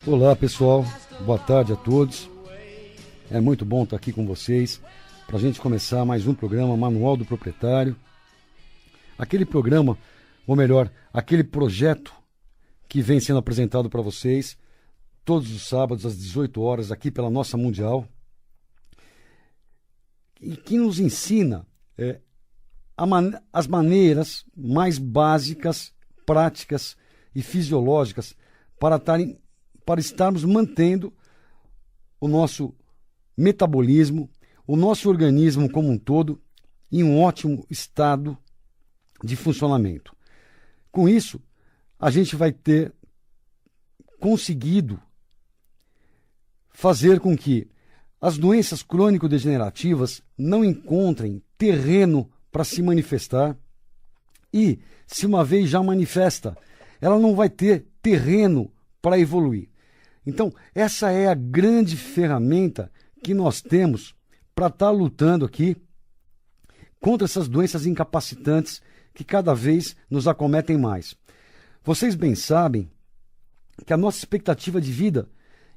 Olá pessoal, boa tarde a todos. É muito bom estar aqui com vocês para a gente começar mais um programa Manual do Proprietário. Aquele programa, ou melhor, aquele projeto que vem sendo apresentado para vocês todos os sábados às 18 horas aqui pela nossa Mundial e que nos ensina as maneiras mais básicas, práticas e fisiológicas para estarmos mantendo o nosso metabolismo, o nosso organismo como um todo, em um ótimo estado de funcionamento. Com isso, a gente vai ter conseguido fazer com que as doenças crônico-degenerativas não encontrem terreno para se manifestar e, se uma vez já manifesta, ela não vai ter terreno para evoluir. Então, essa é a grande ferramenta que nós temos para estar lutando aqui contra essas doenças incapacitantes que cada vez nos acometem mais. Vocês bem sabem que a nossa expectativa de vida,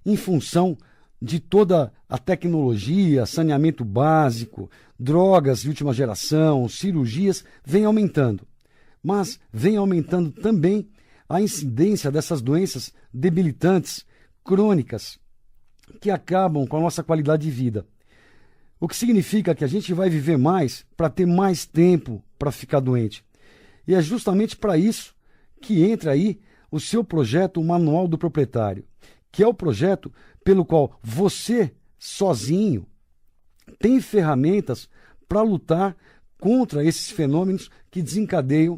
em função de toda a tecnologia, saneamento básico, drogas de última geração, cirurgias, vem aumentando. Mas vem aumentando também a incidência dessas doenças debilitantes, crônicas, que acabam com a nossa qualidade de vida. O que significa que a gente vai viver mais para ter mais tempo para ficar doente. E é justamente para isso que entra aí o seu projeto, o Manual do Proprietário, que é o projeto pelo qual você, sozinho, tem ferramentas para lutar contra esses fenômenos que desencadeiam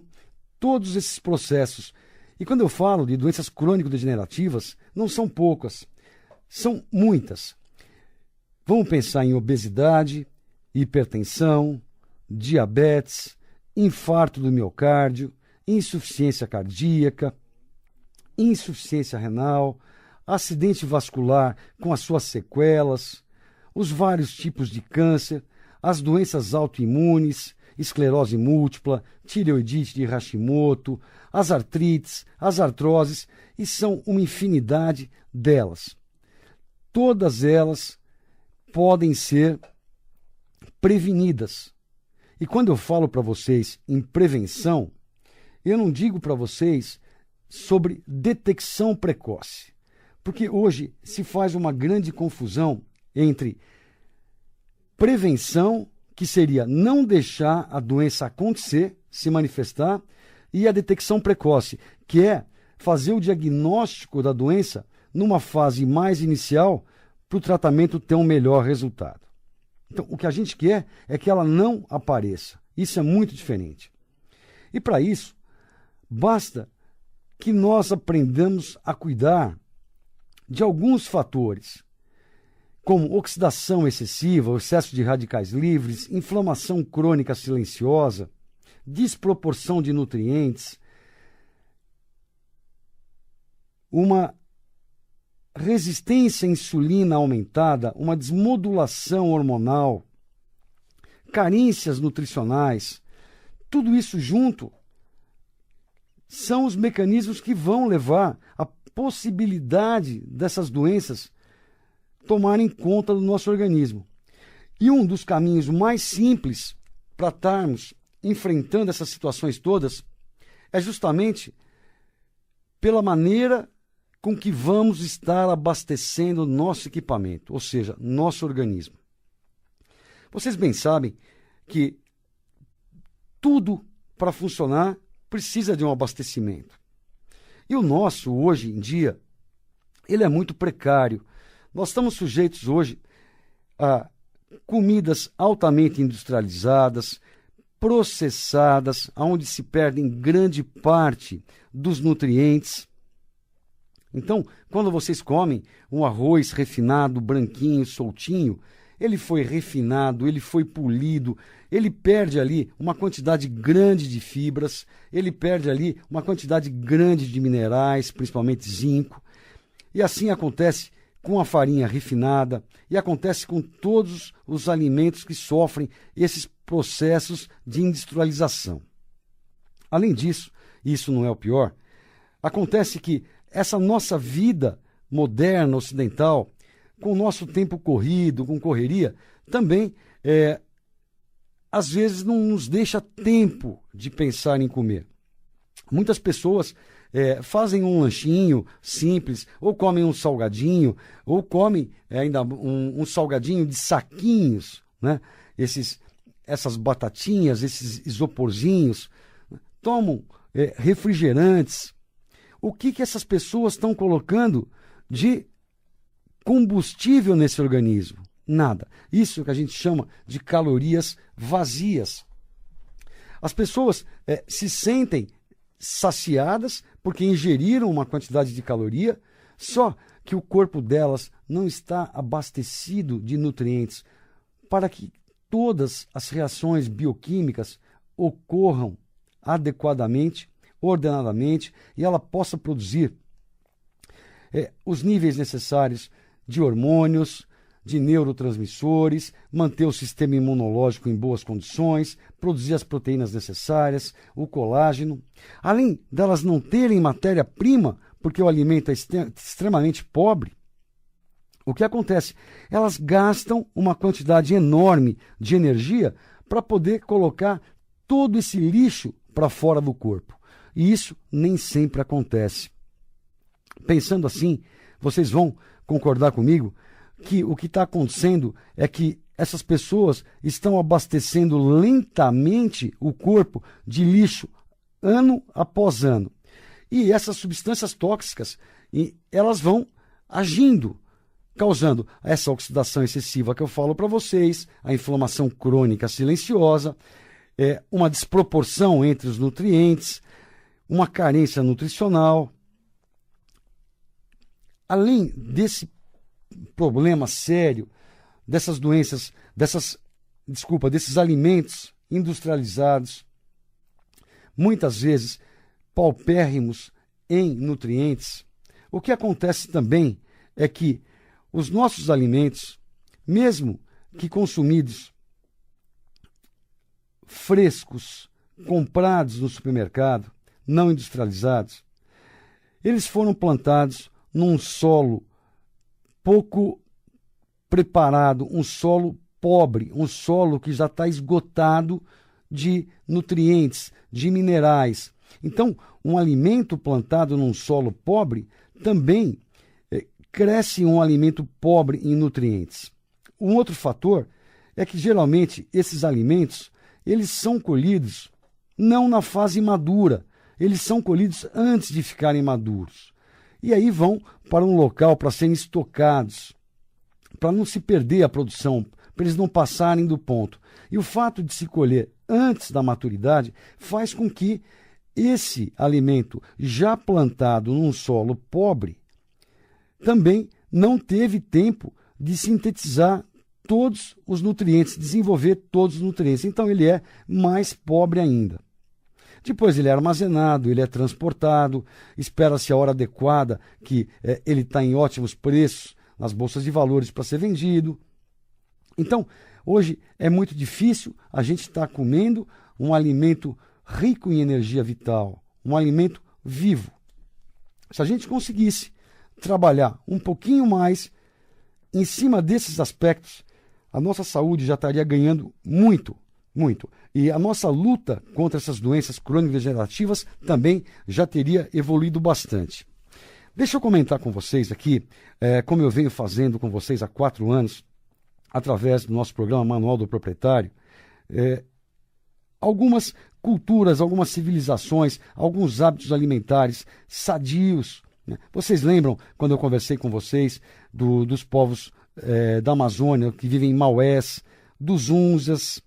todos esses processos. E quando eu falo de doenças crônico-degenerativas, não são poucas, são muitas. Vamos pensar em obesidade, hipertensão, diabetes, infarto do miocárdio, insuficiência cardíaca, insuficiência renal, acidente vascular com as suas sequelas, os vários tipos de câncer, as doenças autoimunes, esclerose múltipla, tireoidite de Hashimoto, as artrites, as artroses, e são uma infinidade delas. Todas elas podem ser prevenidas. E quando eu falo para vocês em prevenção, eu não digo para vocês sobre detecção precoce, porque hoje se faz uma grande confusão entre prevenção, que seria não deixar a doença acontecer, se manifestar, e a detecção precoce, que é fazer o diagnóstico da doença numa fase mais inicial para o tratamento ter um melhor resultado. Então, o que a gente quer é que ela não apareça. Isso é muito diferente. E para isso, basta que nós aprendamos a cuidar de alguns fatores, como oxidação excessiva, excesso de radicais livres, inflamação crônica silenciosa, desproporção de nutrientes, uma resistência à insulina aumentada, uma desmodulação hormonal, carências nutricionais, tudo isso junto são os mecanismos que vão levar à possibilidade dessas doenças tomarem conta do nosso organismo. E um dos caminhos mais simples para estarmos enfrentando essas situações todas é justamente pela maneira com que vamos estar abastecendo nosso equipamento, ou seja, nosso organismo. Vocês bem sabem que tudo para funcionar precisa de um abastecimento. E o nosso, hoje em dia, ele é muito precário. Nós estamos sujeitos hoje a comidas altamente industrializadas, processadas, onde se perdem grande parte dos nutrientes. Então, quando vocês comem um arroz refinado, branquinho, soltinho, ele foi refinado, ele foi polido, ele perde ali uma quantidade grande de fibras, ele perde ali uma quantidade grande de minerais, principalmente zinco. E assim acontece com a farinha refinada e acontece com todos os alimentos que sofrem esses processos de industrialização. Além disso, e isso não é o pior, acontece que essa nossa vida moderna, ocidental, com o nosso tempo corrido, com correria, também, às vezes, não nos deixa tempo de pensar em comer. Muitas pessoas fazem um lanchinho simples, ou comem um salgadinho, ou comem ainda um salgadinho de saquinhos, né? Essas batatinhas, esses isoporzinhos, tomam refrigerantes. O que essas pessoas estão colocando de combustível nesse organismo? Nada. Isso que a gente chama de calorias vazias. As pessoas se sentem saciadas porque ingeriram uma quantidade de caloria, só que o corpo delas não está abastecido de nutrientes para que todas as reações bioquímicas ocorram adequadamente, ordenadamente, e ela possa produzir os níveis necessários de hormônios, de neurotransmissores, manter o sistema imunológico em boas condições, produzir as proteínas necessárias, o colágeno. Além delas não terem matéria-prima, porque o alimento é extremamente pobre, o que acontece? Elas gastam uma quantidade enorme de energia para poder colocar todo esse lixo para fora do corpo. E isso nem sempre acontece. Pensando assim, vocês vão concordar comigo que o que está acontecendo é que essas pessoas estão abastecendo lentamente o corpo de lixo ano após ano. E essas substâncias tóxicas, elas vão agindo, causando essa oxidação excessiva que eu falo para vocês, a inflamação crônica silenciosa, uma desproporção entre os nutrientes, uma carência nutricional. Além desse problema sério, dessas doenças, desses alimentos industrializados, muitas vezes paupérrimos em nutrientes, o que acontece também é que os nossos alimentos, mesmo que consumidos frescos, comprados no supermercado, não industrializados, eles foram plantados num solo pouco preparado, um solo pobre, um solo que já está esgotado de nutrientes, de minerais. Então, um alimento plantado num solo pobre também cresce um alimento pobre em nutrientes. Um outro fator é que, geralmente, esses alimentos, eles são colhidos não na fase madura, eles são colhidos antes de ficarem maduros. E aí vão para um local para serem estocados, para não se perder a produção, para eles não passarem do ponto. E o fato de se colher antes da maturidade faz com que esse alimento já plantado num solo pobre também não teve tempo de sintetizar todos os nutrientes, desenvolver todos os nutrientes. Então ele é mais pobre ainda. Depois ele é armazenado, ele é transportado, espera-se a hora adequada, que ele está em ótimos preços nas bolsas de valores para ser vendido. Então, hoje é muito difícil a gente estar comendo um alimento rico em energia vital, um alimento vivo. Se a gente conseguisse trabalhar um pouquinho mais em cima desses aspectos, a nossa saúde já estaria ganhando muito, muito. E a nossa luta contra essas doenças crônico-degenerativas também já teria evoluído bastante. Deixa eu comentar com vocês aqui, como eu venho fazendo com vocês há 4 anos, através do nosso programa Manual do Proprietário, algumas culturas, algumas civilizações, alguns hábitos alimentares sadios. Né? Vocês lembram, quando eu conversei com vocês, dos povos da Amazônia, que vivem em Maués, dos Hunzas,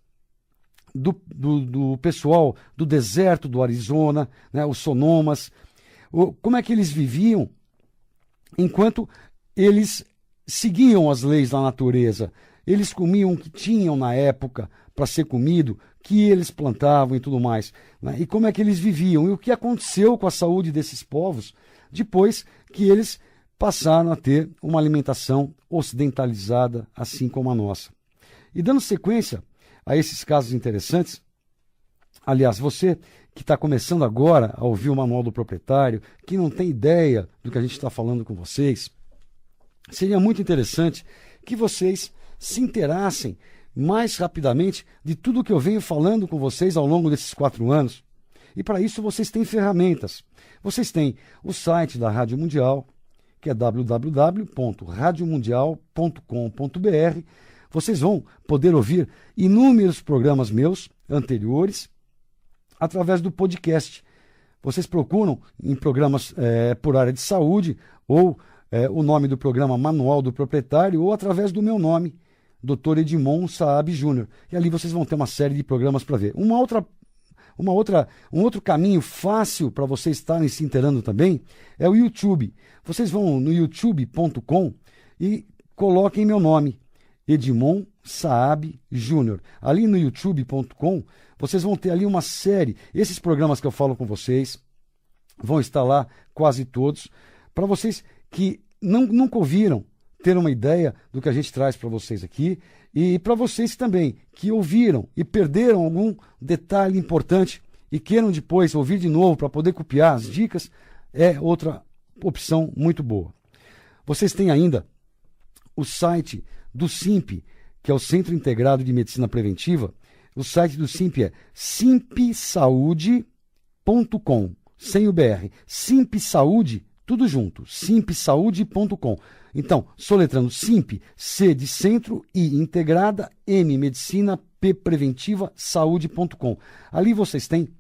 do pessoal do deserto do Arizona, né, os Sonomas, como é que eles viviam enquanto eles seguiam as leis da natureza. Eles comiam o que tinham na época para ser comido, que eles plantavam e tudo mais. Né? E como é que eles viviam? E o que aconteceu com a saúde desses povos depois que eles passaram a ter uma alimentação ocidentalizada, assim como a nossa. E dando sequência a esses casos interessantes, aliás, você que está começando agora a ouvir o Manual do Proprietário, que não tem ideia do que a gente está falando com vocês, seria muito interessante que vocês se interassem mais rapidamente de tudo que eu venho falando com vocês ao longo desses 4 anos. E para isso vocês têm ferramentas. Vocês têm o site da Rádio Mundial, que é www.radiomundial.com.br. Vocês vão poder ouvir inúmeros programas meus anteriores através do podcast. Vocês procuram em programas por área de saúde ou o nome do programa Manual do Proprietário ou através do meu nome, Dr. Edmond Saab Júnior. E ali vocês vão ter uma série de programas para ver. Um outro caminho fácil para vocês estarem se inteirando também é o YouTube. Vocês vão no youtube.com e coloquem meu nome, Edmond Saab Júnior. Ali no youtube.com vocês vão ter ali uma série. Esses programas que eu falo com vocês vão estar lá quase todos, para vocês que nunca ouviram ter uma ideia do que a gente traz para vocês aqui, e para vocês também que ouviram e perderam algum detalhe importante e queiram depois ouvir de novo para poder copiar as dicas, é outra opção muito boa. Vocês têm ainda o site do SINP, que é o Centro Integrado de Medicina Preventiva. O site do SINP é simpsaude.com, sem o BR. Simpsaude, tudo junto, simpsaude.com. Então, soletrando SINP, C de centro, I integrada, M medicina, P preventiva, saúde.com. Ali vocês têm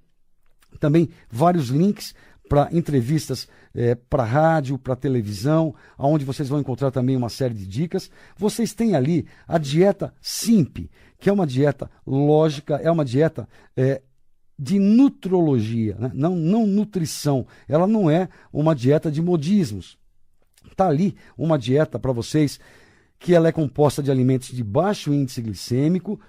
também vários links para entrevistas para rádio, para televisão, onde vocês vão encontrar também uma série de dicas. Vocês têm ali a dieta SINP, que é uma dieta lógica, é uma dieta de nutrologia, né? não nutrição. Ela não é uma dieta de modismos. Está ali uma dieta para vocês que ela é composta de alimentos de baixo índice glicêmico.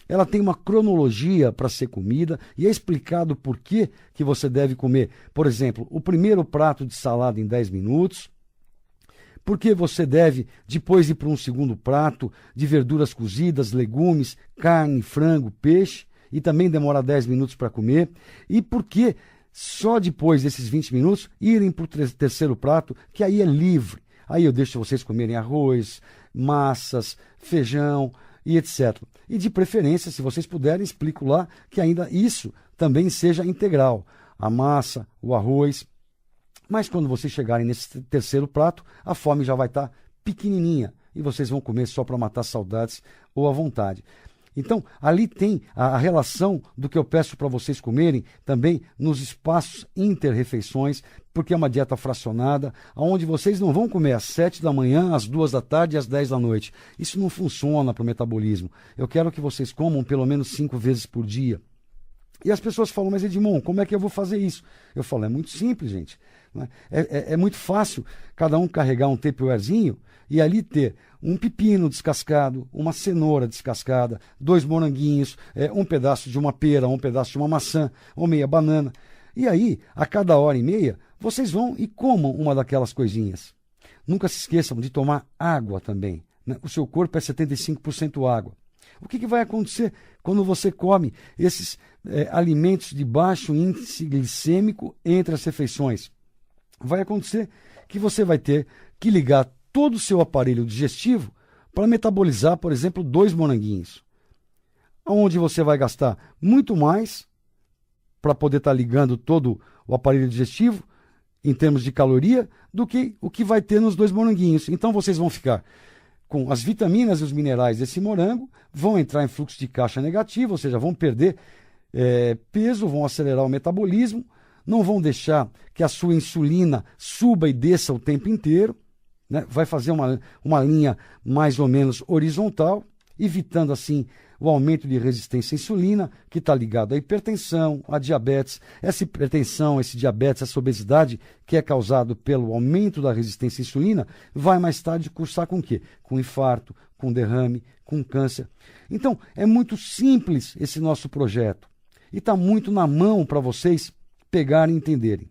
Ela tem uma cronologia para ser comida e é explicado por que você deve comer, por exemplo, o primeiro prato de salada em 10 minutos, por que você deve depois ir para um segundo prato de verduras cozidas, legumes, carne, frango, peixe, e também demorar 10 minutos para comer, e por que só depois desses 20 minutos irem para o terceiro prato, que aí é livre. Aí eu deixo vocês comerem arroz, massas, feijão e etc. E de preferência, se vocês puderem, explico lá que ainda isso também seja integral. A massa, o arroz. Mas quando vocês chegarem nesse terceiro prato, a fome já vai estar pequenininha e vocês vão comer só para matar saudades ou à vontade. Então, ali tem a relação do que eu peço para vocês comerem também nos espaços inter-refeições, porque é uma dieta fracionada, onde vocês não vão comer às 7 da manhã, às 2 da tarde e às 10 da noite. Isso não funciona para o metabolismo. Eu quero que vocês comam pelo menos 5 vezes por dia. E as pessoas falam, mas Edmond, como é que eu vou fazer isso? Eu falo, é muito simples, gente. É muito fácil cada um carregar um tupperwarezinho e ali ter um pepino descascado, uma cenoura descascada, 2 moranguinhos, um pedaço de uma pera, um pedaço de uma maçã, ou meia banana. E aí, a cada hora e meia, vocês vão e comam uma daquelas coisinhas. Nunca se esqueçam de tomar água também, né? O seu corpo é 75% água. O que vai acontecer quando você come esses alimentos de baixo índice glicêmico entre as refeições? Vai acontecer que você vai ter que ligar todo o seu aparelho digestivo para metabolizar, por exemplo, 2 moranguinhos. Onde você vai gastar muito mais para poder estar ligando todo o aparelho digestivo, em termos de caloria, do que o que vai ter nos 2 moranguinhos. Então vocês vão ficar com as vitaminas e os minerais desse morango, vão entrar em fluxo de caixa negativo, ou seja, vão perder peso, vão acelerar o metabolismo, não vão deixar que a sua insulina suba e desça o tempo inteiro, né? Vai fazer uma linha mais ou menos horizontal, evitando assim o aumento de resistência à insulina, que está ligado à hipertensão, à diabetes. Essa hipertensão, esse diabetes, essa obesidade que é causado pelo aumento da resistência à insulina, vai mais tarde cursar com o quê? Com infarto, com derrame, com câncer. Então, é muito simples esse nosso projeto e está muito na mão para vocês pegarem e entenderem.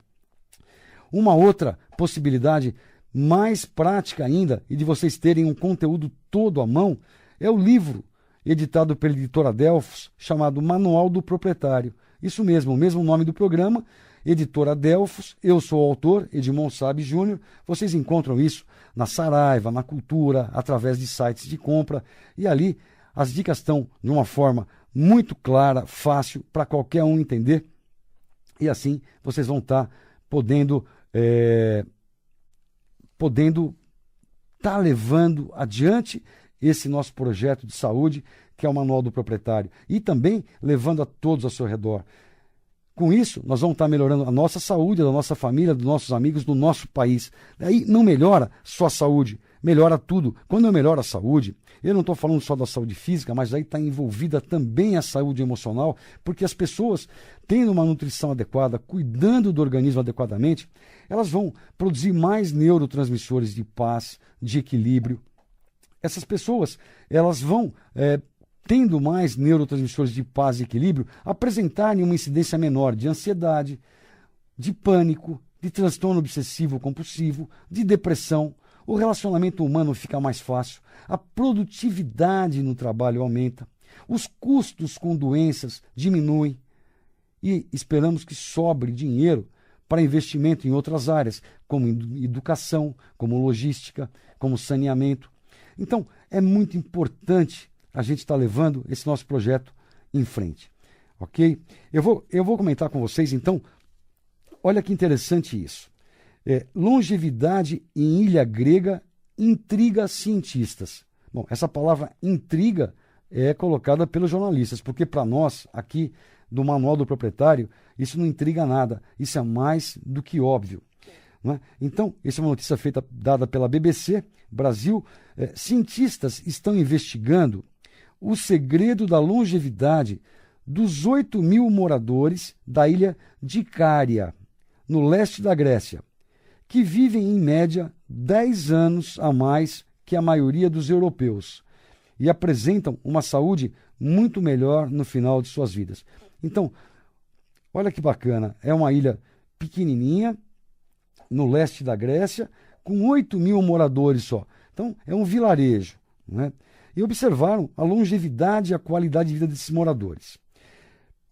Uma outra possibilidade mais prática ainda, e de vocês terem um conteúdo todo à mão, é o livro editado pela editora Delfos, chamado Manual do Proprietário. Isso mesmo, o mesmo nome do programa, editora Delfos. Eu sou o autor, Edmond Saab Júnior. Vocês encontram isso na Saraiva, na Cultura, através de sites de compra. E ali as dicas estão de uma forma muito clara, fácil, para qualquer um entender. E assim vocês vão estar podendo estar levando adiante esse nosso projeto de saúde, que é o Manual do Proprietário, e também levando a todos ao seu redor. Com isso, nós vamos estar melhorando a nossa saúde, da nossa família, dos nossos amigos, do nosso país. Aí não melhora só a saúde, melhora tudo. Quando eu melhoro a saúde, eu não estou falando só da saúde física, mas aí está envolvida também a saúde emocional, porque as pessoas, tendo uma nutrição adequada, cuidando do organismo adequadamente, elas vão produzir mais neurotransmissores de paz, de equilíbrio. Essas pessoas, elas vão, tendo mais neurotransmissores de paz e equilíbrio, apresentarem uma incidência menor de ansiedade, de pânico, de transtorno obsessivo compulsivo, de depressão. O relacionamento humano fica mais fácil, a produtividade no trabalho aumenta, os custos com doenças diminuem e esperamos que sobre dinheiro para investimento em outras áreas, como educação, como logística, como saneamento. Então, é muito importante a gente estar levando esse nosso projeto em frente, ok? Eu vou comentar com vocês, então, olha que interessante isso. Longevidade em ilha grega intriga cientistas. Bom, essa palavra intriga é colocada pelos jornalistas, porque para nós, aqui do Manual do Proprietário, isso não intriga nada, isso é mais do que óbvio. Não é? Então, essa é uma notícia dada pela BBC Brasil. Cientistas estão investigando o segredo da longevidade dos 8.000 moradores da ilha de Icária, no leste da Grécia, que vivem em média 10 anos a mais que a maioria dos europeus e apresentam uma saúde muito melhor no final de suas vidas. Então, olha que bacana, é uma ilha pequenininha, no leste da Grécia, com 8.000 moradores só. Então, é um vilarejo, né? E observaram a longevidade e a qualidade de vida desses moradores.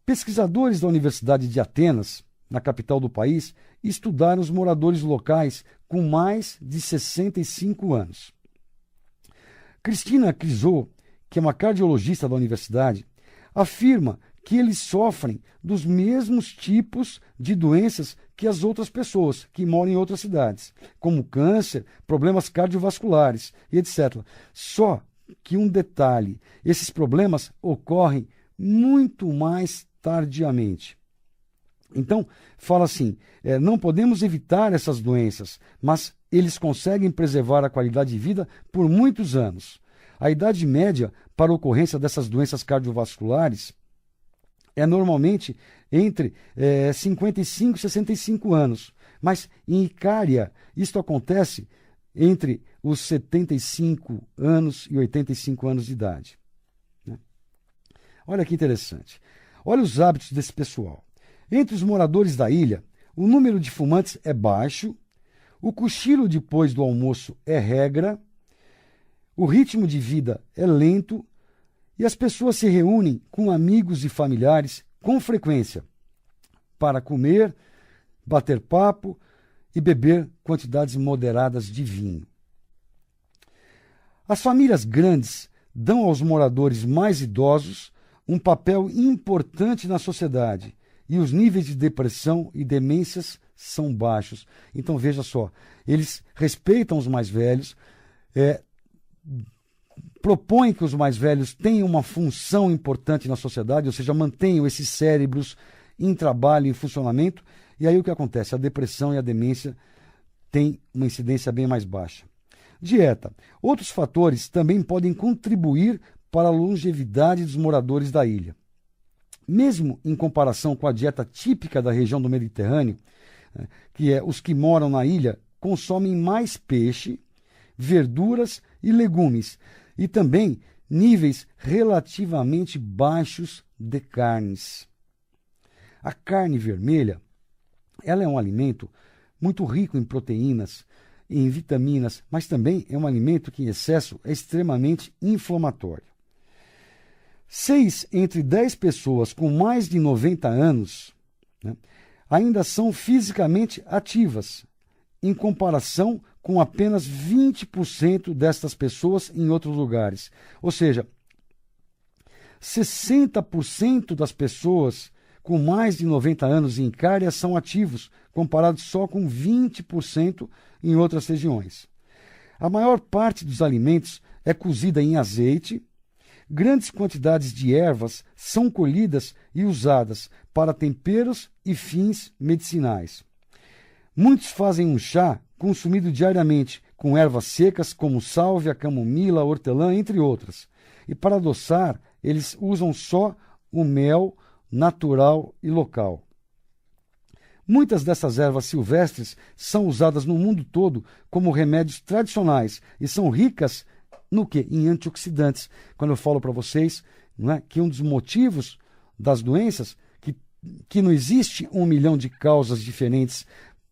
Pesquisadores da Universidade de Atenas, na capital do país, estudaram os moradores locais com mais de 65 anos. Cristina Crisou, que é uma cardiologista da universidade, afirma que eles sofrem dos mesmos tipos de doenças que as outras pessoas que moram em outras cidades, como câncer, problemas cardiovasculares e etc. Só que um detalhe, esses problemas ocorrem muito mais tardiamente. Então, fala assim, não podemos evitar essas doenças, mas eles conseguem preservar a qualidade de vida por muitos anos. A idade média para a ocorrência dessas doenças cardiovasculares é normalmente entre 55 e 65 anos, mas em Icária isto acontece entre os 75 anos e 85 anos de idade. Olha que interessante. Olha os hábitos desse pessoal. Entre os moradores da ilha, o número de fumantes é baixo, o cochilo depois do almoço é regra, o ritmo de vida é lento e as pessoas se reúnem com amigos e familiares com frequência para comer, bater papo e beber quantidades moderadas de vinho. As famílias grandes dão aos moradores mais idosos um papel importante na sociedade e os níveis de depressão e demências são baixos. Então veja só, eles respeitam os mais velhos, propõem que os mais velhos tenham uma função importante na sociedade, ou seja, mantenham esses cérebros em trabalho, em funcionamento, e aí o que acontece? A depressão e a demência têm uma incidência bem mais baixa. Dieta. Outros fatores também podem contribuir para a longevidade dos moradores da ilha. Mesmo em comparação com a dieta típica da região do Mediterrâneo, que é os que moram na ilha consomem mais peixe, verduras e legumes, e também níveis relativamente baixos de carnes. A carne vermelha, ela é um alimento muito rico em proteínas, em vitaminas, mas também é um alimento que em excesso é extremamente inflamatório. 6 entre 10 pessoas com mais de 90 anos ainda são fisicamente ativas, em comparação com apenas 20% destas pessoas em outros lugares. Ou seja, 60% das pessoas com mais de 90 anos em Icária são ativos, comparado só com 20% em outras regiões. A maior parte dos alimentos é cozida em azeite. Grandes quantidades de ervas são colhidas e usadas para temperos e fins medicinais. Muitos fazem um chá consumido diariamente com ervas secas como sálvia, camomila, hortelã, entre outras. E para adoçar, eles usam só o mel natural e local. Muitas dessas ervas silvestres são usadas no mundo todo como remédios tradicionais e são ricas no quê? Em antioxidantes. Quando eu falo para vocês, não é, que um dos motivos das doenças, que não existe 1 milhão de causas diferentes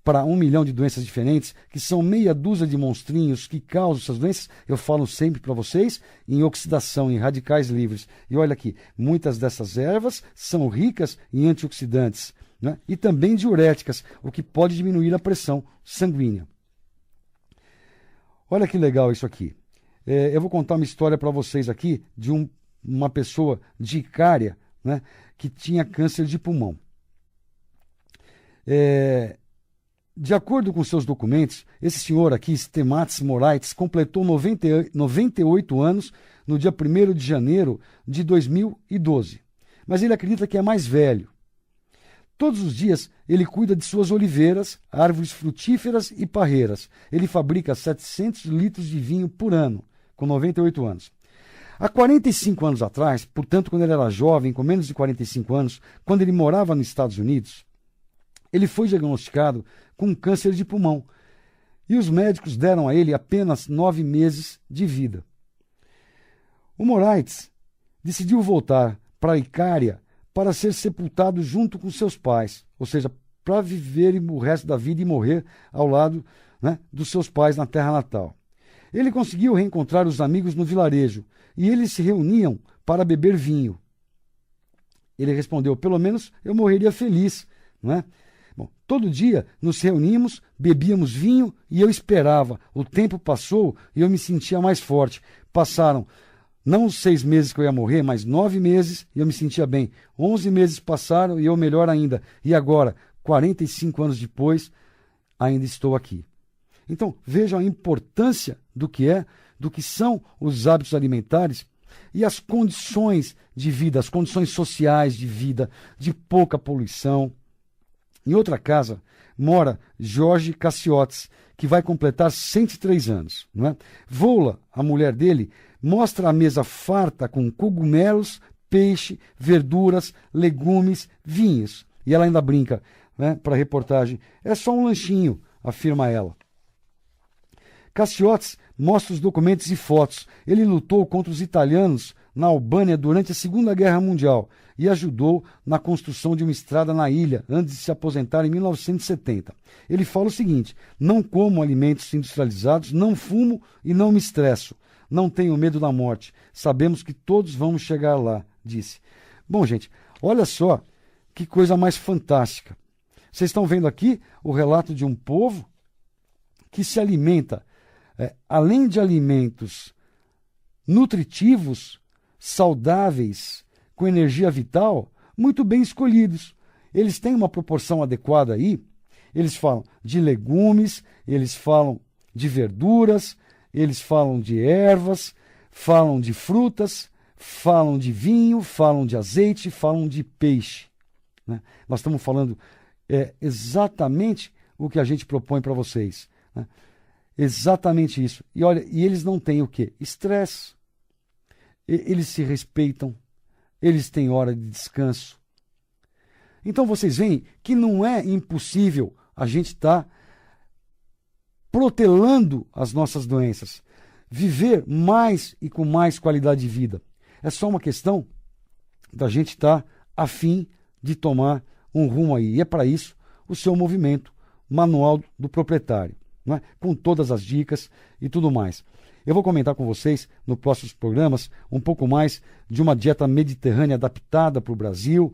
para 1 milhão de doenças diferentes, que são meia dúzia de monstrinhos que causam essas doenças, eu falo sempre para vocês em oxidação, em radicais livres. E olha aqui, muitas dessas ervas são ricas em antioxidantes, né? E também diuréticas, o que pode diminuir a pressão sanguínea. Olha que legal isso aqui. Eu vou contar uma história para vocês aqui de uma pessoa de Icária, né, que tinha câncer de pulmão. De acordo com seus documentos, esse senhor aqui, Stematis Moraitis, completou 98 anos no dia 1º de janeiro de 2012. Mas ele acredita que é mais velho. Todos os dias ele cuida de suas oliveiras, árvores frutíferas e parreiras. Ele fabrica 700 litros de vinho por ano, com 98 anos. Há 45 anos atrás, portanto, quando ele era jovem, com menos de 45 anos, quando ele morava nos Estados Unidos, ele foi diagnosticado com câncer de pulmão. E os médicos deram a ele apenas 9 meses de vida. O Moraitis decidiu voltar para Icária para ser sepultado junto com seus pais, ou seja, para viver o resto da vida e morrer ao lado, né, dos seus pais na terra natal. Ele conseguiu reencontrar os amigos no vilarejo e eles se reuniam para beber vinho. Ele respondeu: pelo menos eu morreria feliz, não é? Bom, todo dia nos reuníamos, bebíamos vinho e eu esperava. O tempo passou e eu me sentia mais forte. Passaram não os 6 meses que eu ia morrer, mas 9 meses e eu me sentia bem. 11 meses passaram e eu melhor ainda. E agora, 45 anos depois, ainda estou aqui. Então, vejam a importância do que são os hábitos alimentares e as condições de vida, as condições sociais de vida, de pouca poluição. Em outra casa mora Jorge Cassiotes, que vai completar 103 anos. Não é? Voula, a mulher dele, mostra a mesa farta com cogumelos, peixe, verduras, legumes, vinhos. E ela ainda brinca, né, para a reportagem: é só um lanchinho, afirma ela. Cassiotes mostra os documentos e fotos. Ele lutou contra os italianos na Albânia durante a Segunda Guerra Mundial e ajudou na construção de uma estrada na ilha antes de se aposentar em 1970. Ele fala o seguinte: não como alimentos industrializados, não fumo e não me estresso. Não tenho medo da morte. Sabemos que todos vamos chegar lá, disse. Bom, gente, olha só que coisa mais fantástica. Vocês estão vendo aqui o relato de um povo que se alimenta, além de alimentos nutritivos, saudáveis, com energia vital, muito bem escolhidos. Eles têm uma proporção adequada aí. Eles falam de legumes, eles falam de verduras, eles falam de ervas, falam de frutas, falam de vinho, falam de azeite, falam de peixe. Né? Nós estamos falando exatamente o que a gente propõe para vocês. Né? Exatamente isso. E olha, e eles não têm o quê? Estresse. Eles se respeitam, eles têm hora de descanso. Então vocês veem que não é impossível a gente estar protelando as nossas doenças, viver mais e com mais qualidade de vida. É só uma questão da gente estar a fim de tomar um rumo aí. E é para isso o seu movimento, Manual do Proprietário, não é? Com todas as dicas e tudo mais. Eu vou comentar com vocês, nos próximos programas, um pouco mais de uma dieta mediterrânea adaptada para o Brasil.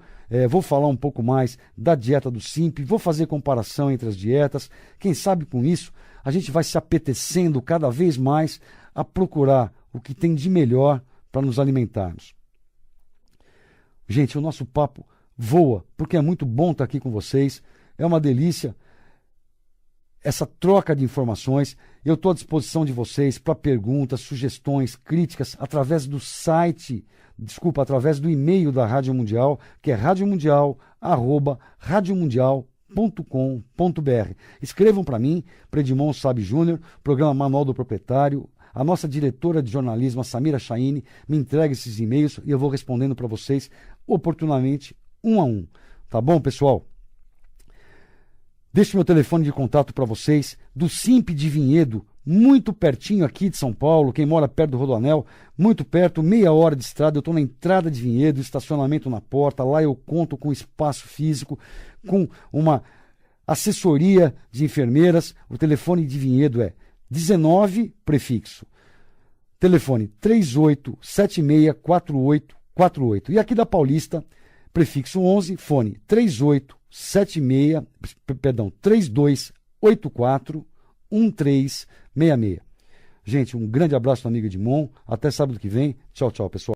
Vou falar um pouco mais da dieta do Simp, vou fazer comparação entre as dietas. Quem sabe com isso a gente vai se apetecendo cada vez mais a procurar o que tem de melhor para nos alimentarmos. Gente, o nosso papo voa, porque é muito bom estar aqui com vocês. É uma delícia essa troca de informações. Eu estou à disposição de vocês para perguntas, sugestões, críticas, através do e-mail da Rádio Mundial, que é radiomundial@radiomundial.com.br. Escrevam para mim, para Edmond Sabe Júnior, programa Manual do Proprietário. A nossa diretora de jornalismo, a Samira Chaine, me entrega esses e-mails e eu vou respondendo para vocês oportunamente, um a um. Tá bom, pessoal? Deixo meu telefone de contato para vocês, do Simp de Vinhedo, muito pertinho aqui de São Paulo. Quem mora perto do Rodoanel, muito perto, meia hora de estrada. Eu estou na entrada de Vinhedo, estacionamento na porta. Lá eu conto com espaço físico, com uma assessoria de enfermeiras. O telefone de Vinhedo é 19, prefixo. Telefone 38764848. E aqui da Paulista, prefixo 11, fone 3284-1366. Gente, um grande abraço do amigo Edmond. Até sábado que vem. Tchau, tchau, pessoal.